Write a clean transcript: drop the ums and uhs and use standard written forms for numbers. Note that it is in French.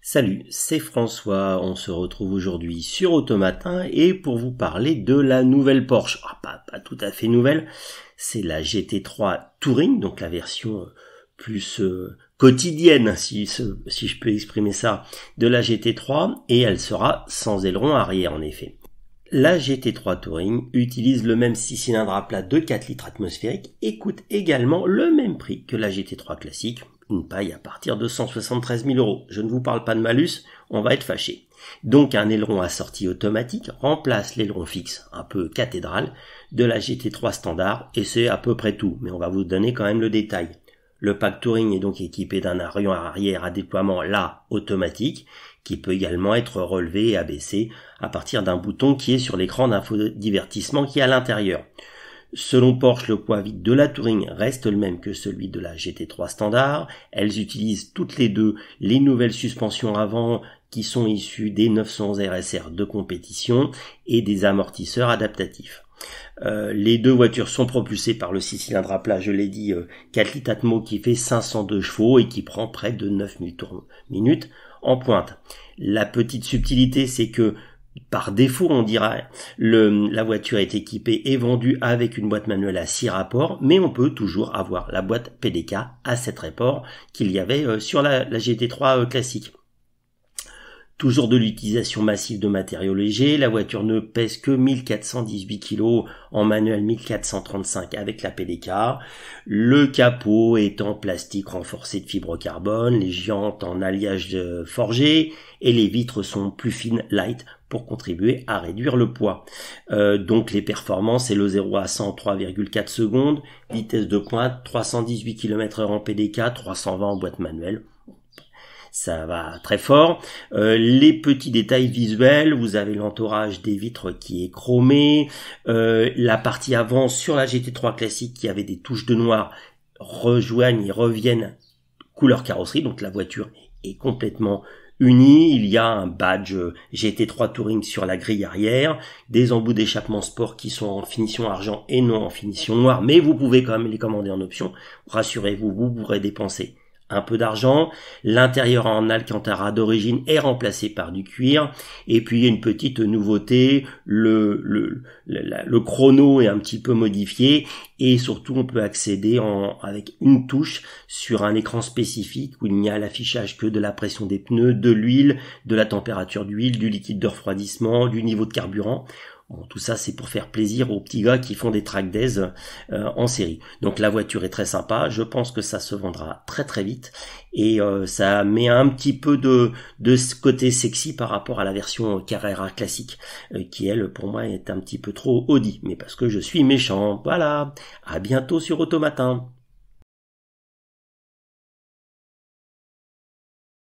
Salut, c'est François, on se retrouve aujourd'hui sur Automatin et pour vous parler de la nouvelle Porsche. Pas tout à fait nouvelle, c'est la GT3 Touring, donc la version plus quotidienne, si je peux exprimer ça, de la GT3 et elle sera sans aileron arrière en effet. La GT3 Touring utilise le même 6 cylindres à plat de 4 litres atmosphériques et coûte également le même prix que la GT3 classique, une paille à partir de 173 000 €. Je ne vous parle pas de malus, on va être fâché. Donc un aileron à sortie automatique remplace l'aileron fixe, un peu cathédrale, de la GT3 standard et c'est à peu près tout, mais on va vous donner quand même le détail. Le pack Touring est donc équipé d'un avion arrière à déploiement là automatique, qui peut également être relevé et abaissé à partir d'un bouton qui est sur l'écran d'infodivertissement qui est à l'intérieur. Selon Porsche, le poids vide de la Touring reste le même que celui de la GT3 standard. Elles utilisent toutes les deux les nouvelles suspensions avant qui sont issues des 911 RSR de compétition et des amortisseurs adaptatifs. Les deux voitures sont propulsées par le 6 cylindres à plat, je l'ai dit, 4 litres Atmo qui fait 502 chevaux et qui prend près de 9000 tours minute en pointe. La petite subtilité, c'est que par défaut, on dirait, la voiture est équipée et vendue avec une boîte manuelle à 6 rapports, mais on peut toujours avoir la boîte PDK à 7 rapports qu'il y avait sur la GT3 classique. Toujours de l'utilisation massive de matériaux légers, la voiture ne pèse que 1418 kg en manuel 1435 avec la PDK. Le capot est en plastique renforcé de fibre carbone, les jantes en alliage forgé et les vitres sont plus fines light pour contribuer à réduire le poids. Donc les performances, c'est le 0 à 100 3,4 secondes, vitesse de pointe 318 km/h en PDK, 320 en boîte manuelle. Ça va très fort. Les petits détails visuels, vous avez l'entourage des vitres qui est chromé, la partie avant sur la GT3 classique qui avait des touches de noir rejoignent et reviennent couleur carrosserie, donc la voiture est complètement unie. Il y a un badge GT3 Touring sur la grille arrière, des embouts d'échappement sport qui sont en finition argent et non en finition noire, mais vous pouvez quand même les commander en option. Rassurez-vous, vous pourrez dépenser un peu d'argent. L'intérieur en alcantara d'origine est remplacé par du cuir. Et puis il y a une petite nouveauté, le chrono est un petit peu modifié et surtout on peut accéder avec une touche sur un écran spécifique où il n'y a l'affichage que de la pression des pneus, de l'huile, de la température d'huile, du liquide de refroidissement, du niveau de carburant. Bon, tout ça, c'est pour faire plaisir aux petits gars qui font des track days en série. Donc la voiture est très sympa. Je pense que ça se vendra très très vite. Et ça met un petit peu de ce côté sexy par rapport à la version Carrera classique, qui elle, pour moi, est un petit peu trop Audi. Mais parce que je suis méchant. Voilà. À bientôt sur Automatin.